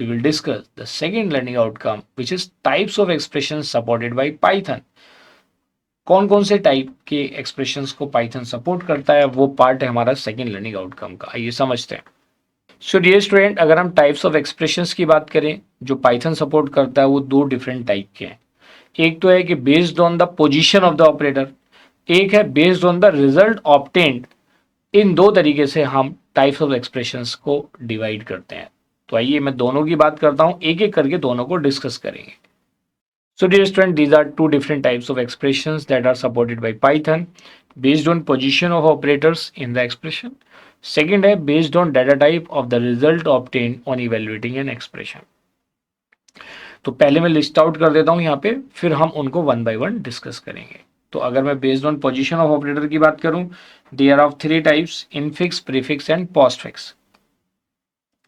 we will discuss the second learning outcome, which is types of expressions supported by Python. कौन कौन से type के expressions को Python support करता है, वो पार्ट है हमारा सेकेंड लर्निंग आउटकम का। आइए समझते हैं। सो डियर स्टूडेंट, अगर हम टाइप्स ऑफ एक्सप्रेशंस की बात करें जो पाइथन सपोर्ट करता है, वो दो डिफरेंट टाइप के हैं। एक तो है कि based on the position of the operator, एक है based on the result obtained. इन दो तरीके से हम टाइप्स ऑफ एक्सप्रेशंस को डिवाइड करते हैं। तो आइए मैं दोनों की बात करता हूं, एक एक करके दोनों को डिस्कस करेंगे। So dear student, these are two different types of expressions that are supported by Python based on position of operators in the expression. Second है based on data type of the result obtained on evaluating an expression. तो पहले मैं list out कर देता हूं यहाँ पे, फिर हम उनको वन बाय वन डिस्कस करेंगे। तो अगर मैं based on position of operator की बात करूं, they are of three types, infix, prefix and postfix.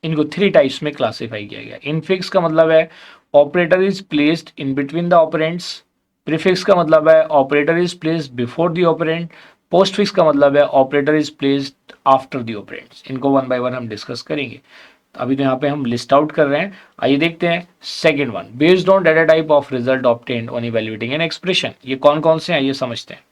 इनको थ्री टाइप्स में क्लासिफाई किया गया। इनफिक्स का मतलब है operator is placed in between the operands. Prefix का मतलब है operator is placed before the operand. Postfix का मतलब है operator is placed after the operands. इनको वन बाय वन हम डिस्कस करेंगे। तो अभी तो यहाँ पे हम लिस्ट आउट कर रहे हैं। आइए देखते हैं second one, based on data type of result obtained on evaluating an expression. ये कौन कौन से हैं आइए समझते हैं।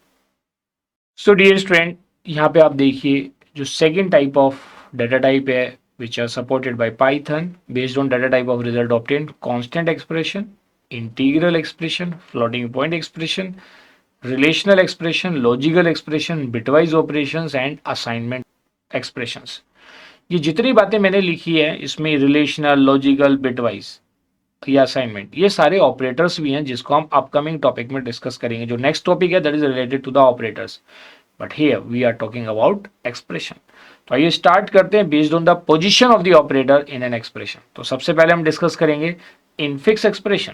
सो डियर स्टूडेंट, यहाँ पे आप देखिए जो second type of data type है which are supported by Python based on data type of result obtained: constant expression, integral expression, floating point expression, relational expression, logical expression, bitwise operations and assignment expressions. ये जितनी बातें मैंने लिखी है इसमें relational, logical, bitwise या assignment, ये सारे ऑपरेटर्स भी हैं जिसको हम अपकमिंग टॉपिक में डिस्कस करेंगे। जो नेक्स्ट टॉपिक है that is related to the operators, but here we are talking about expression. तो आइए स्टार्ट करते हैं based on the position of the operator in an expression. तो सबसे पहले हम डिस्कस करेंगे infix expression.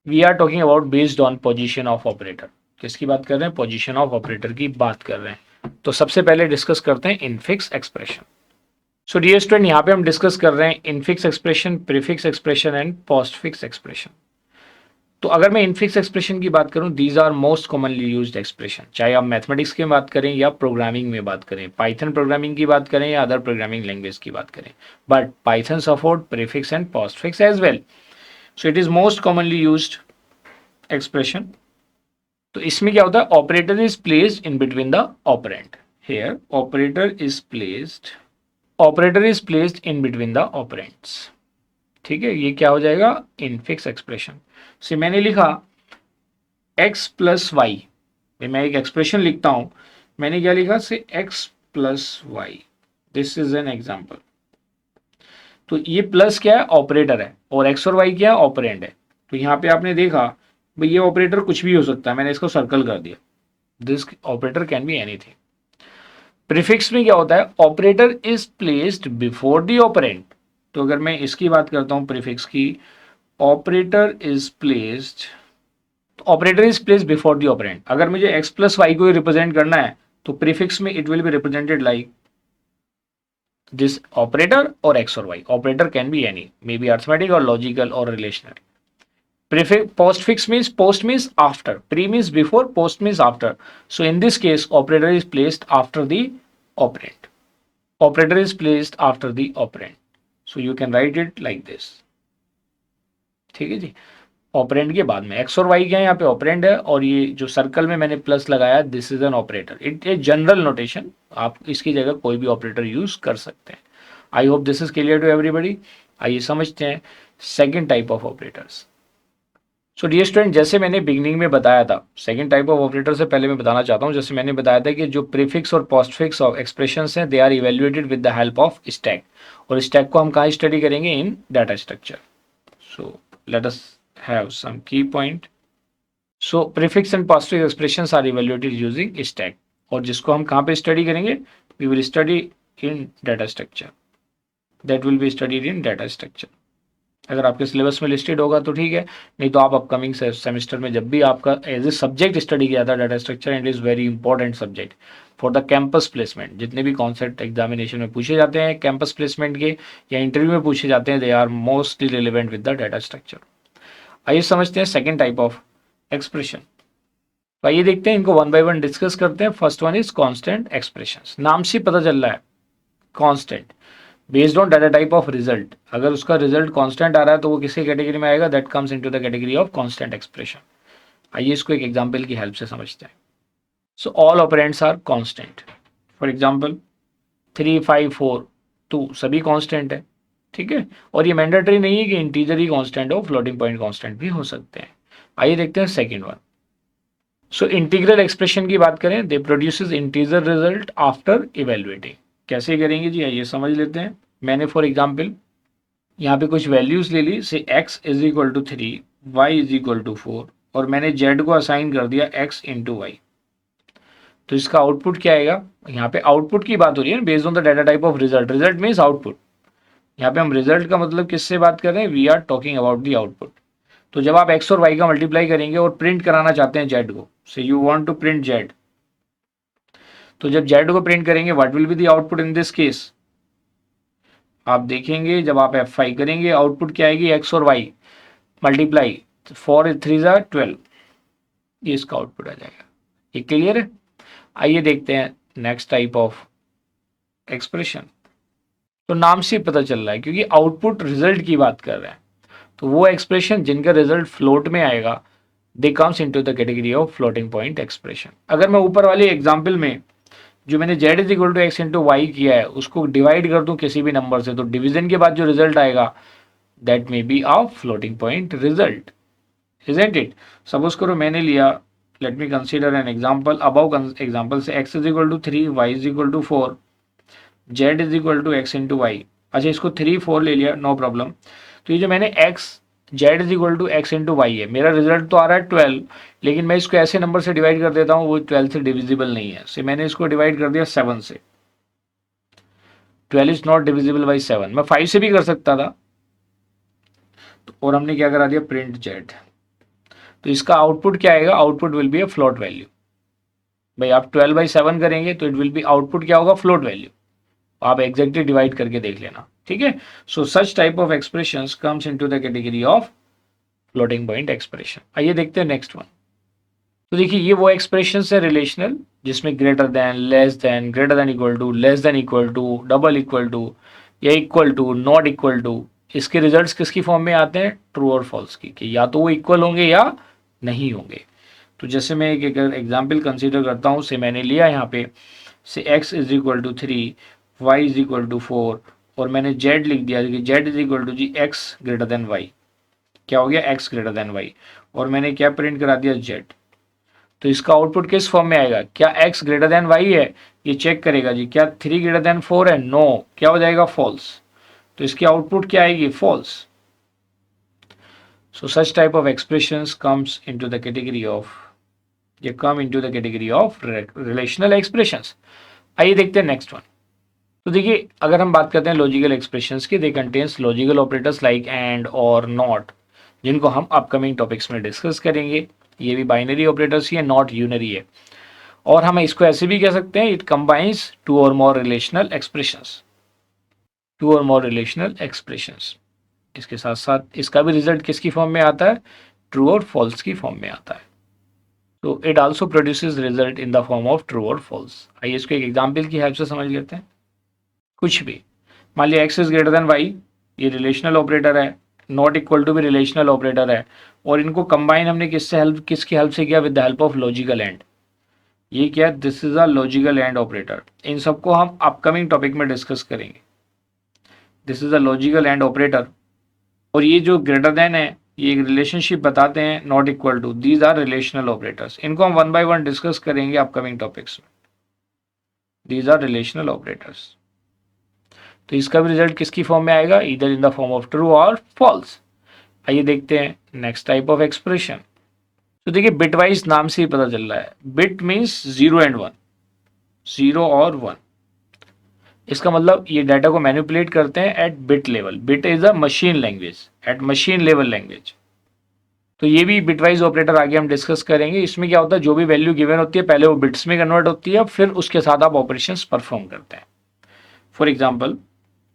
We are talking about based on position of operator. किसकी बात कर रहे हैं? पोजीशन ऑफ ऑपरेटर की बात कर रहे हैं। तो सबसे पहले डिस्कस करते हैं infix expression. So dear student, यहाँ पे हम डिस्कस कर रहे हैं infix expression, prefix expression and postfix expression. तो अगर मैं इनफिक्स एक्सप्रेशन की बात करूं, these are most commonly used expression. चाहे आप मैथमेटिक्स की बात करें या प्रोग्रामिंग में बात करें, पाइथन प्रोग्रामिंग की बात करें या अदर प्रोग्रामिंग लैंग्वेज की बात करें, but Python support prefix and postfix as well. So it is most commonly used expression. तो इसमें क्या होता है? Operator is placed in between the operand. Here operator is placed in between the operands. ठीक है, ये क्या हो जाएगा? Infix expression. से मैंने लिखा x प्लस वाई, मैं एक एक्सप्रेशन लिखता हूं, मैंने क्या लिखा? Say x plus y, this is an example. तो ये प्लस क्या है? ऑपरेटर है, और x और y क्या है? ऑपरेंड है। तो यहां पे आपने देखा भाई ये ऑपरेटर कुछ भी हो सकता है, मैंने इसको सर्कल कर दिया। This operator can be anything. Prefix में क्या होता है? Operator is placed before the operand. तो अगर मैं इसकी बात करता हूं प्रीफिक्स की, operator is placed before the operand. अगर मुझे x प्लस वाई को रिप्रेजेंट करना है तो प्रीफिक्स में it will be represented like this operator और x और y। Operator can be any, may be arithmetic और लॉजिकल और relational. Prefix, post means after, pre means before, post means after. So in this case, operator is placed after the operand. Operator is placed after the operand. So you can write it like this. ठीक है जी, operand के बाद में x और Y क्या है? यहाँ पे ऑपरेंड है, और ये जो सर्कल में मैंने प्लस लगाया, this is an operator. It a general notation, आप इसकी जगह कोई भी ऑपरेटर यूज कर सकते हैं। I hope this is clear to everybody. आइए समझते हैं second type of operators. So dear student, जैसे मैंने बिगनिंग में बताया था, सेकंड टाइप ऑफ ऑपरेटर से पहले मैं बताना चाहता हूं, जैसे मैंने बताया था कि जो प्रीफिक्स और पोस्टफिक्स ऑफ एक्सप्रेशंस हैं, they are evaluated with the help of stack. और स्टैक को हम कहाँ स्टडी करेंगे? In data structure. So let us have some key point. So prefix and postfix expressions are evaluated using stack, और जिसको हम कहाँ पे स्टडी करेंगे? We will study in data structure. That will be studied in data structure. अगर आपके syllabus में listed होगा तो ठीक है, नहीं तो आप अपकमिंग सेमेस्टर में जब भी आपका एज ए सब्जेक्ट स्टडी किया था data structure, and is very important subject for the campus placement. जितने भी कॉन्सेप्ट एग्जामिनेशन में पूछे जाते हैं कैंपस प्लेसमेंट के या इंटरव्यू में पूछे जाते हैं, they are mostly relevant with the data structure. आइए समझते हैं सेकेंड टाइप ऑफ एक्सप्रेशन। तो आइए देखते हैं, इनको वन बाय वन डिस्कस करते हैं। First one is constant expression. नाम से पता चल रहा है constant, based on data type of result, अगर उसका रिजल्ट कांस्टेंट आ रहा है तो वो किसके कैटेगरी में आएगा, that comes into the category of constant expression. आइए इसको एक एग्जांपल की हेल्प से समझते हैं। So all operands are constant, for example 3, 5, 4, 2 सभी कांस्टेंट है, ठीक है। और ये मैंडेटरी नहीं है कि इंटीजर ही कांस्टेंट हो, फ्लोटिंग पॉइंट कांस्टेंट भी हो सकते हैं। आइए देखते हैं second one. So integral expression की बात करें, दे produces integer result after evaluating. कैसे करेंगे जी, आइए समझ लेते हैं। मैंने फॉर एग्जांपल यहाँ पे कुछ वैल्यूज ले ली, say x is equal to 3, y is equal to 4, और मैंने z को असाइन कर दिया x इंटू वाई। तो इसका आउटपुट क्या आएगा, यहाँ पे आउटपुट की बात हो रही है based on the data type of result, result means output. यहाँ पे हम रिजल्ट का मतलब किससे बात कर रहे हैं, we are talking about the output. तो जब आप x और y का मल्टीप्लाई करेंगे और प्रिंट कराना चाहते हैं z को, say you want to print z, तो जब z को प्रिंट करेंगे what will be the output in this case, आप देखेंगे जब आप F5 करेंगे आउटपुट क्या आएगी, x और y मल्टीप्लाई, 4 3 12, ये इसका आउटपुट आ जाएगा। ये क्लियर है। आइए देखते हैं नेक्स्ट टाइप ऑफ एक्सप्रेशन। तो नाम से पता चल रहा है क्योंकि आउटपुट रिजल्ट की बात कर रहे हैं, तो वो एक्सप्रेशन जिनका रिजल्ट फ्लोट में आएगा they comes into the category of floating point expression. अगर मैं ऊपर वाले एग्जांपल में जो मैंने z is equal to x into y किया है उसको डिवाइड कर दूं किसी भी नंबर से, तो डिवीजन के बाद जो रिजल्ट आएगा that may be of floating point result, isn't it. Suppose करो मैंने लिया, let me consider an example, above example से x is equal to 3, y is equal to 4, z is equal to x into y. अच्छा इसको 3, 4 ले लिया, no problem. तो ये जो मैंने x z is equal to x into y है, मेरा रिजल्ट तो आ रहा है 12, लेकिन मैं इसको ऐसे नंबर से डिवाइड कर देता हूँ वो 12 से डिविजिबल नहीं है, से मैंने इसको डिवाइड कर दिया 7 से। 12 इज नॉट डिविजिबल बाई 7, मैं 5 से भी कर सकता था, तो और हमने क्या करा दिया, प्रिंट z। तो इसका आउटपुट क्या आएगा, output will be a float value. भाई आप 12/7 करेंगे तो इट विल बी आउटपुट क्या होगा, फ्लोट वैल्यू। आप एग्जैक्टली डिवाइड करके देख लेना, ठीक है। So such type of expressions comes into the category of floating point expression. आइए देखते हैं नेक्स्ट वन। तो देखिए ये वो एक्सप्रेशन है रिलेशनल जिसमें greater than, less than, greater than equal to, less than equal to, double equal to, या equal to, not equal to, इसके रिजल्ट्स किसकी फॉर्म में आते हैं, ट्रू और फॉल्स की, कि या तो वो इक्वल होंगे या नहीं होंगे। तो जैसे मैं एक एग्जाम्पल कंसिडर करता हूँ, से मैंने लिया यहाँ पे say x is equal to 3, y is equal to 4, और मैंने z लिख दिया कि z इज इक्वल टू जी x ग्रेटर देन y। क्या हो गया, x ग्रेटर देन y, और मैंने क्या प्रिंट करा दिया, z। तो इसका आउटपुट किस फॉर्म में आएगा, क्या x ग्रेटर देन y है, ये चेक करेगा जी, क्या 3 ग्रेटर देन 4 है, नो, क्या हो जाएगा, फॉल्स। तो इसकी आउटपुट क्या आएगी, false. So such type of expressions comes into the category of, ये come into the category of relational expressions. आइए देखते हैं नेक्स्ट वन। तो देखिए अगर हम बात करते हैं लॉजिकल एक्सप्रेशंस की, they contains logical operators like and और नॉट, जिनको हम अपकमिंग टॉपिक्स में डिस्कस करेंगे। ये भी बाइनरी ऑपरेटर्स ही है, नॉट यूनरी है। और हम इसको ऐसे भी कह सकते हैं, इट कंबाइंस टू और मोर रिलेशनल एक्सप्रेशंस, टू और मोर रिलेशनल एक्सप्रेशंस। इसके साथ साथ इसका भी रिजल्ट किसकी फॉर्म में आता है, ट्रू और फॉल्स की फॉर्म में आता है। तो it also produces result in the form of true और फॉल्स। आइए इसको एक एग्जाम्पल की हेल्प से समझ लेते हैं। कुछ भी, मान लिया x is greater than y, ये रिलेशनल ऑपरेटर है, नॉट इक्वल टू भी रिलेशनल ऑपरेटर है, और इनको कंबाइन हमने किसकी हेल्प से किया, with the help of logical and. ये क्या, this is a logical and operator. इन सबको हम अपकमिंग टॉपिक में डिस्कस करेंगे। This is a logical and operator, और ये जो ग्रेटर देन है ये एक रिलेशनशिप बताते हैं, not equal to, these are relational operators. इनको हम 1 by 1 डिस्कस करेंगे अपकमिंग टॉपिक्स में। These are relational operators. तो इसका भी रिजल्ट किसकी फॉर्म में आएगा, इधर in the form of true और फॉल्स। आइए देखते हैं नेक्स्ट टाइप ऑफ एक्सप्रेशन। तो देखिए बिट वाइज नाम से ही पता चल रहा है, बिट मीन्स 0 and 1, 0 और 1। इसका मतलब ये डाटा को मैनिपुलेट करते हैं at bit level. Bit is a machine language, at machine level language. तो ये भी बिटवाइज ऑपरेटर आगे हम डिस्कस करेंगे। इसमें क्या होता है, जो भी वैल्यू गिवन होती है पहले वो बिट्स में कन्वर्ट होती है, फिर उसके साथ आप ऑपरेशंस परफॉर्म करते हैं। फॉर एग्जांपल,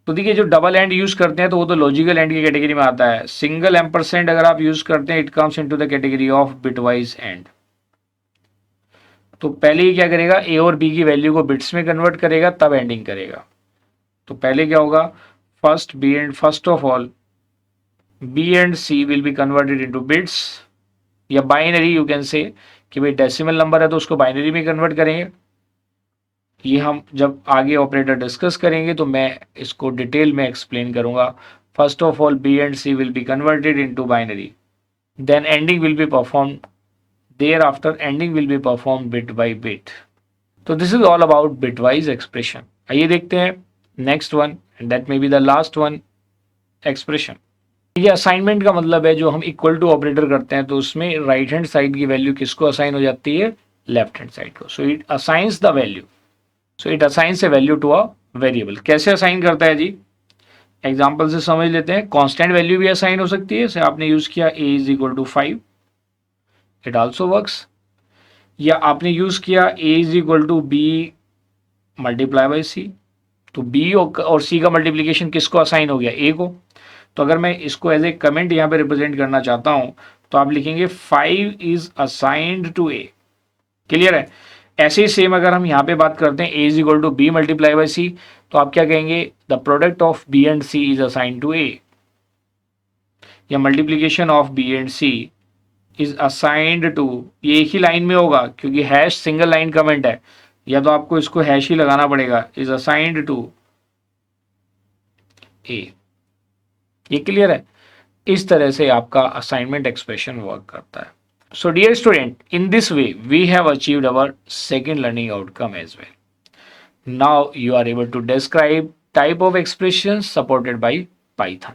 तो देखिए जो डबल एंड यूज करते हैं तो वो तो लॉजिकल एंड की कैटेगरी में आता है। सिंगल एम्परसेंट अगर आप यूज करते हैं, it comes into the category of bitwise and. तो पहले ही क्या करेगा, ए और बी की वैल्यू को बिट्स में कन्वर्ट करेगा तब एंडिंग करेगा। तो पहले क्या होगा, first of all B and C will be converted into bits या बाइनरी, यू कैन से कि भाई डेसिमल नंबर है तो उसको बाइनरी में कन्वर्ट करेंगे। ये हम जब आगे ऑपरेटर डिस्कस करेंगे तो मैं इसको डिटेल में एक्सप्लेन करूंगा। First of all B and C will be converted into binary, then anding will be perform, thereafter anding will be perform bit by bit. तो this is all about bitwise expression. आइए देखते हैं next one, and that may be the last one, expression. ये assignment का मतलब है जो हम इक्वल टू ऑपरेटर करते हैं तो उसमें राइट हैंड साइड की वैल्यू किसको असाइन हो जाती है, लेफ्ट हैंड साइड को। So it assigns the value, so it assigns a value to a variable. कैसे असाइन करता है जी, एग्जाम्पल से समझ लेते हैं। कांस्टेंट वैल्यू भी असाइन हो सकती है, जैसे आपने यूज किया a is equal to 5, it also works. या आपने यूज किया a is equal to b multiply by C, तो b और c का मल्टीप्लीकेशन किसको असाइन हो गया, a को। तो अगर मैं इसको एज ए कमेंट यहाँ पे रिप्रेजेंट करना चाहता हूं तो आप लिखेंगे 5 is assigned to a। Clear है। ऐसे ही सेम अगर हम यहाँ पे बात करते हैं a is equal to B multiply by C, तो आप क्या कहेंगे, the product of b and c is assigned to a, या multiplication of b and c is assigned to, ये एक ही लाइन में होगा क्योंकि हैश सिंगल लाइन कमेंट है, या तो आपको इसको हैश ही लगाना पड़ेगा, इज असाइंड टू a। ये क्लियर है। इस तरह से आपका असाइनमेंट एक्सप्रेशन वर्क करता है। So dear student, in this way we have achieved our second learning outcome as well. Now you are able to describe type of expression supported by Python.